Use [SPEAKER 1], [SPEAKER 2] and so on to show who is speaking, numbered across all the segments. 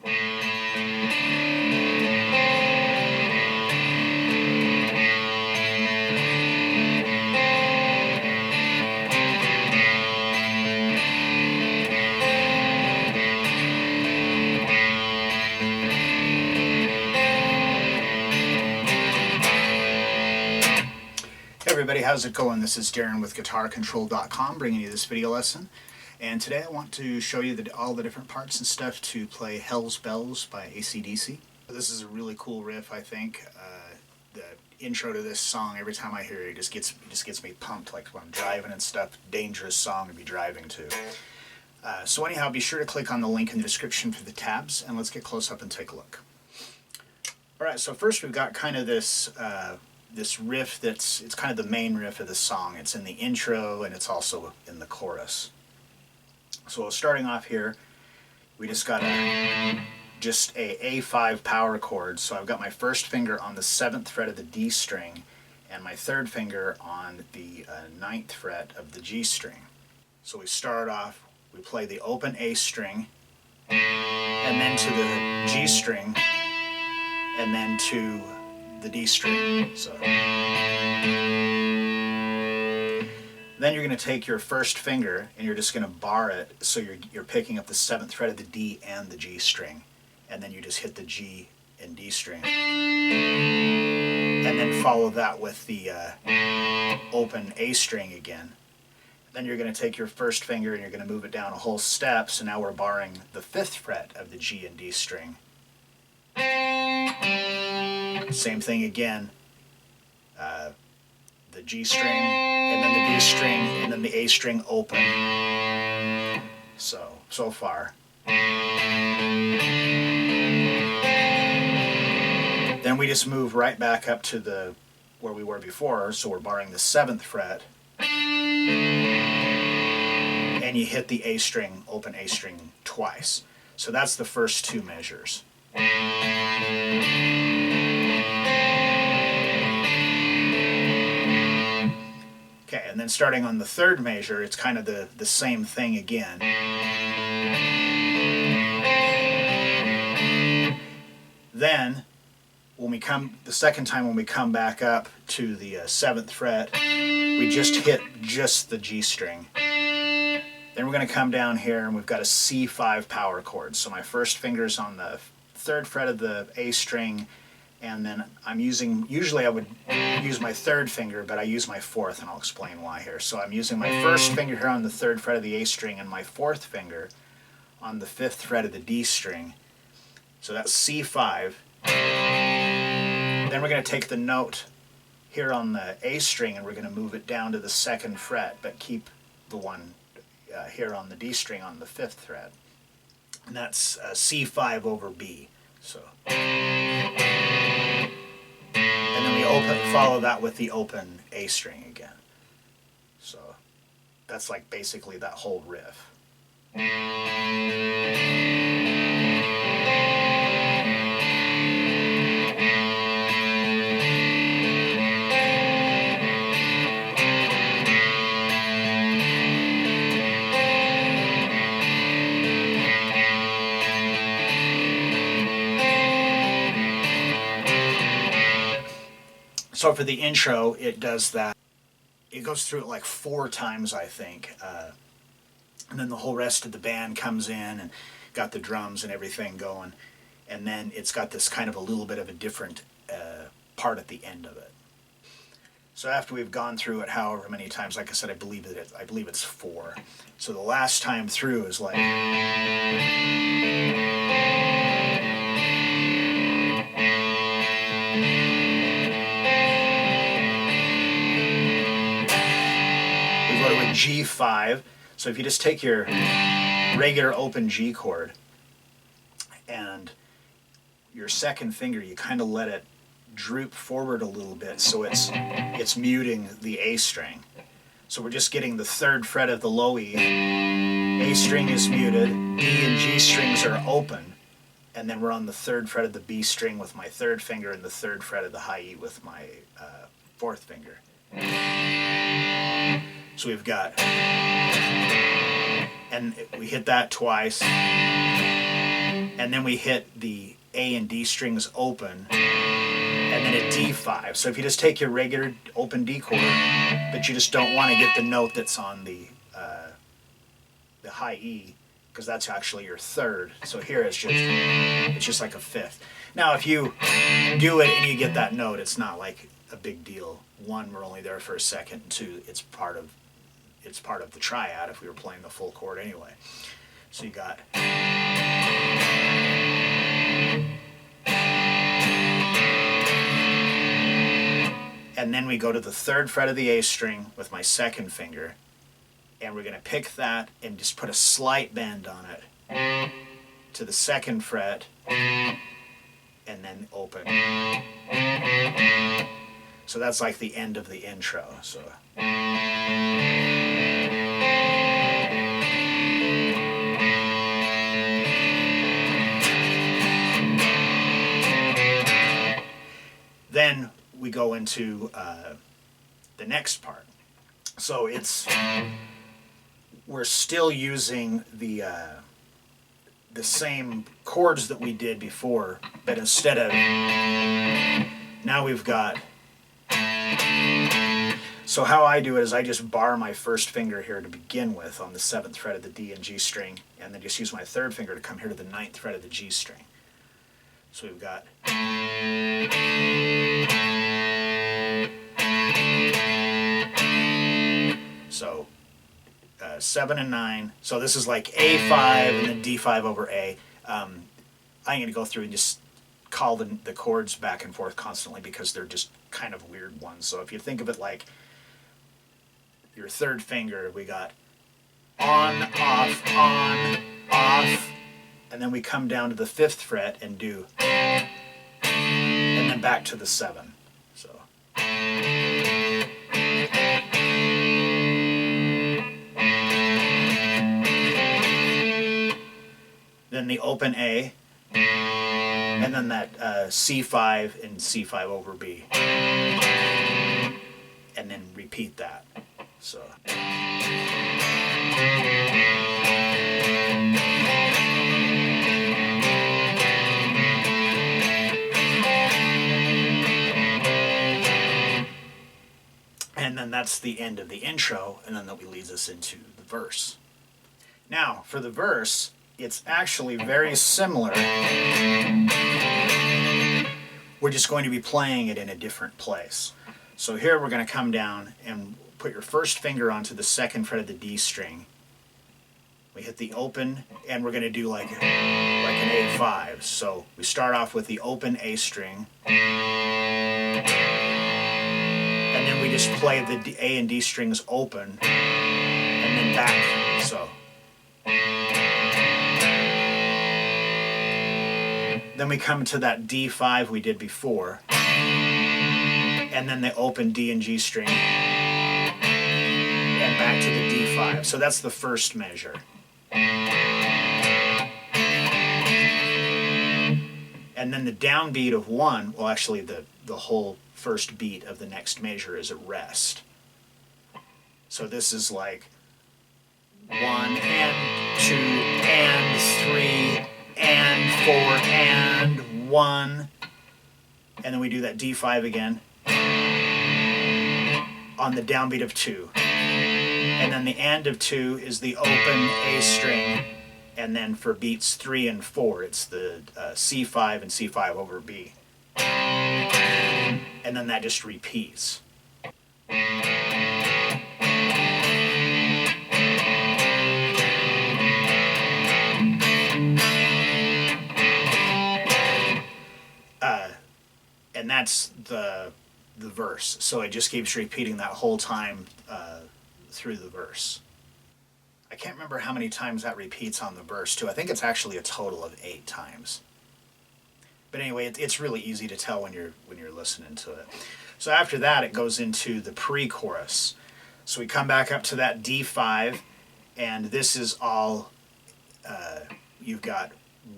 [SPEAKER 1] Hey everybody, how's it going? This is Darrin with GuitarControl.com bringing you this video lesson. And today I want to show you all the different parts and stuff to play Hell's Bells by ACDC. This is a really cool riff, I think. The intro to this song, every time I hear it, it just gets me pumped, like when I'm driving and stuff. Dangerous song to be driving to. So anyhow, be sure to click on the link in the description for the tabs, and let's get close up and take a look. Alright, so first we've got kind of this riff it's kind of the main riff of the song. It's in the intro and it's also in the chorus. So starting off here, we just got a A5 power chord. So I've got my first finger on the 7th fret of the D string and my third finger on the 9th fret of the G string. So we start off, we play the open A string and then to the G string and then to the D string. So then you're going to take your first finger and you're just going to bar it, so you're picking up the 7th fret of the D and the G string, and then you just hit the G and D string, and then follow that with the open A string again. Then you're going to take your first finger and you're going to move it down a whole step, so now we're barring the 5th fret of the G and D string. Same thing again, the G string, and then the D string, and then the A string open. So far. Then we just move right back up to where we were before, so we're barring the 7th fret, and you hit the A string, open A string twice. So that's the first two measures. Okay, and then starting on the third measure, it's kind of the same thing again. Then, the second time when we come back up to the 7th fret, we just hit the G string. Then we're going to come down here and we've got a C5 power chord. So my first finger's on the 3rd fret of the A string, and then usually I would use my 3rd finger, but I use my 4th, and I'll explain why here. So I'm using my first finger here on the 3rd fret of the A string and my 4th finger on the 5th fret of the D string. So that's C5. Then we're going to take the note here on the A string and we're going to move it down to the 2nd fret, but keep the one here on the D string on the 5th fret. And that's C5 over B. So, and then we follow that with the open A string again. So that's like basically that whole riff. So for the intro, it does that. It goes through it like 4 times, I think. And then the whole rest of the band comes in and got the drums and everything going. And then it's got this kind of a little bit of a different part at the end of it. So after we've gone through it however many times, like I said, I believe it's 4. So the last time through is like... go to a G5. So if you just take your regular open G chord and your second finger, you kind of let it droop forward a little bit, so it's muting the A string. So we're just getting the 3rd fret of the low E, A string is muted, D and G strings are open, and then we're on the 3rd fret of the B string with my 3rd finger and the 3rd fret of the high E with my 4th finger. So we've got, and we hit that twice, and and then we hit the A and D strings open, and then a D5. So if you just take your regular open D chord, but you just don't want to get the note that's on the high E, because that's actually your third. So here it's just like a fifth. Now if you do it and you get that note, it's not like a big deal. One, we're only there for a second, and two, it's part of the triad if we were playing the full chord anyway. So you got, and then we go to the third fret of the A string with my second finger, and we're going to pick that and just put a slight bend on it to the second fret, and then open. So that's like the end of the intro. So then we go into the next part. So we're still using the same chords that we did before, but instead of, now we've got, so how I do it is I just bar my first finger here to begin with on the 7th fret of the D and G string, and then just use my third finger to come here to the 9th fret of the G string. So we've got, so 7 and 9. So this is like A5 and then D5 over A. I'm going to go through and just call the chords back and forth constantly because they're just kind of weird ones. So if you think of it like your third finger, we got on, off, and then we come down to the 5th fret and do, and then back to the 7. So. Then the open A, and then that C5 and C5 over B, and then repeat that. So. And then that's the end of the intro, and then that leads us into the verse. Now, for the verse, it's actually very similar. We're just going to be playing it in a different place. So here we're going to come down and put your first finger onto the 2nd fret of the D string. We hit the open, and we're going to do like an A5. So we start off with the open A string, and then we just play the A and D strings open, and then back. So. Then we come to that D5 we did before, and then the open D and G string, and back to the D5. So that's the first measure. And then the downbeat of 1, well actually the whole first beat of the next measure is a rest. So this is like 1 and 2 and 3 and 4 and 1, and then we do that D5 again on the downbeat of 2, and then the end of 2 is the open A string, and then for beats 3 and 4 it's the C5 and C5 over B, and then that just repeats. And that's the verse. So it just keeps repeating that whole time through the verse. I can't remember how many times that repeats on the verse too. I think it's actually a total of 8 times. But anyway, it's really easy to tell when you're listening to it. So after that, it goes into the pre-chorus. So we come back up to that D5, and this is all. You've got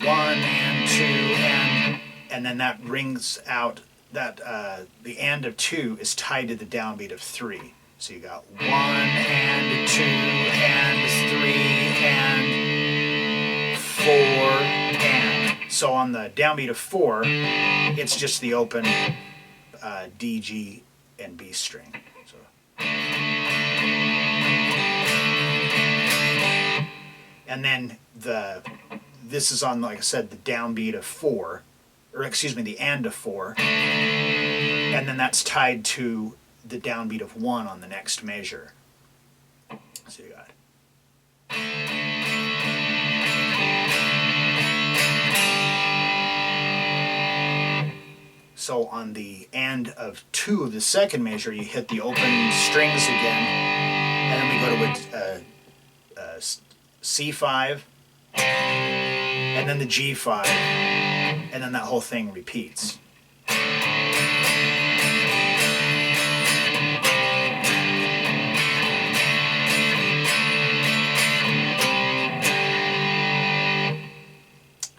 [SPEAKER 1] 1 and 2 and then that rings out that the and of 2 is tied to the downbeat of 3. So you got 1 and 2 and 3 and 4 and. So on the downbeat of 4, it's just the open D, G, and B string. So. And then this is on, like I said, the downbeat of 4, or excuse me, the and of 4, and then that's tied to the downbeat of 1 on the next measure. So you got. So on the and of 2 of the second measure, you hit the open strings again, and then we go to a C5, and then the G5, and then that whole thing repeats.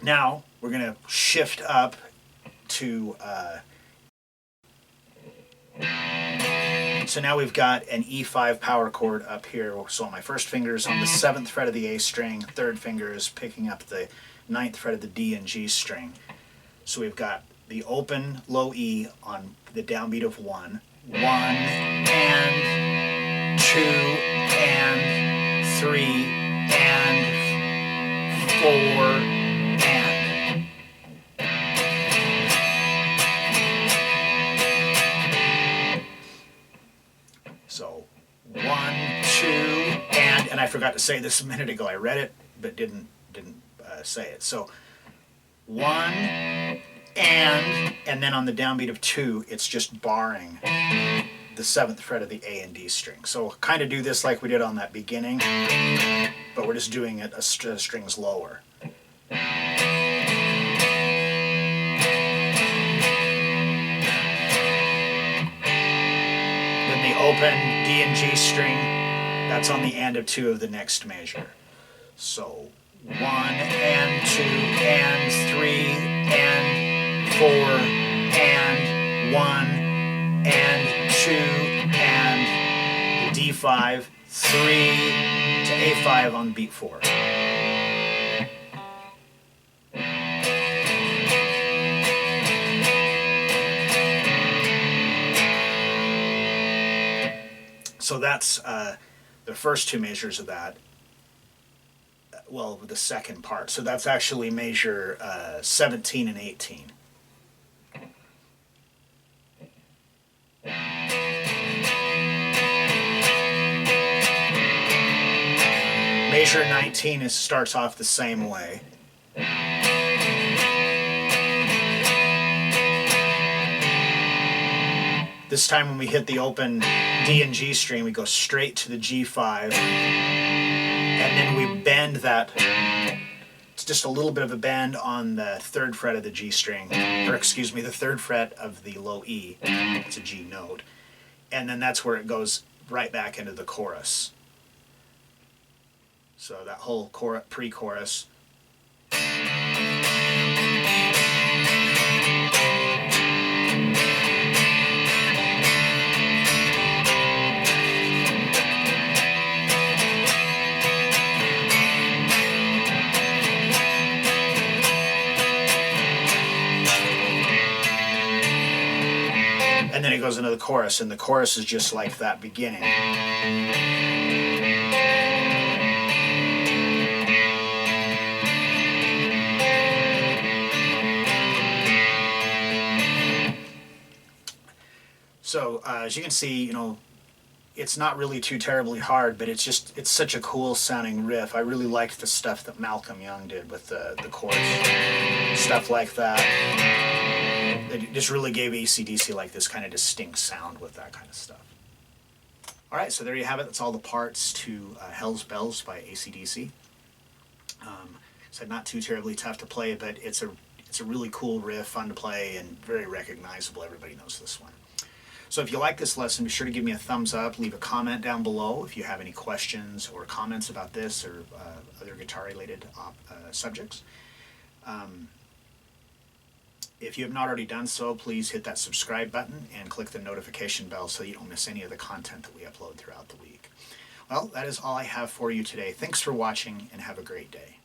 [SPEAKER 1] Now we're going to shift up to so now we've got an E5 power chord up here. So my first finger is on the 7th fret of the A string, third finger is picking up the 9th fret of the D and G string. So we've got the open low E on the downbeat of 1, 1 and 2 and 3 and 4 and. So 1, 2, and I forgot to say this a minute ago. I read it, but didn't say it. So 1 and then on the downbeat of 2, it's just barring the 7th fret of the A and D string. So kind of do this like we did on that beginning, but we're just doing it strings lower. Open D and G string, that's on the and of 2 of the next measure. So 1 and 2 and 3 and 4 and 1 and 2 and the D5, 3 to A5 on beat 4. So that's the first 2 measures of that, well, the second part. So that's actually measure 17 and 18. Measure 19 starts off the same way. This time when we hit the open D and G string, we go straight to the G5, and then we bend that. It's just a little bit of a bend on the 3rd fret of the G string, or excuse me, the 3rd fret of the low E. It's a G note. And then that's where it goes right back into the chorus. So that whole pre-chorus. And then it goes into the chorus, and the chorus is just like that beginning. So as you can see, it's not really too terribly hard, but it's such a cool sounding riff. I really liked the stuff that Malcolm Young did with the chorus, stuff like that. It just really gave ACDC like this kind of distinct sound with that kind of stuff. All right, so there you have it. That's all the parts to Hell's Bells by ACDC. So not too terribly tough to play, but it's a really cool riff, fun to play, and very recognizable. Everybody knows this one. So if you like this lesson, be sure to give me a thumbs up, leave a comment down below if you have any questions or comments about this or other guitar-related subjects. If you have not already done so, please hit that subscribe button and click the notification bell so you don't miss any of the content that we upload throughout the week. Well, that is all I have for you today. Thanks for watching and have a great day.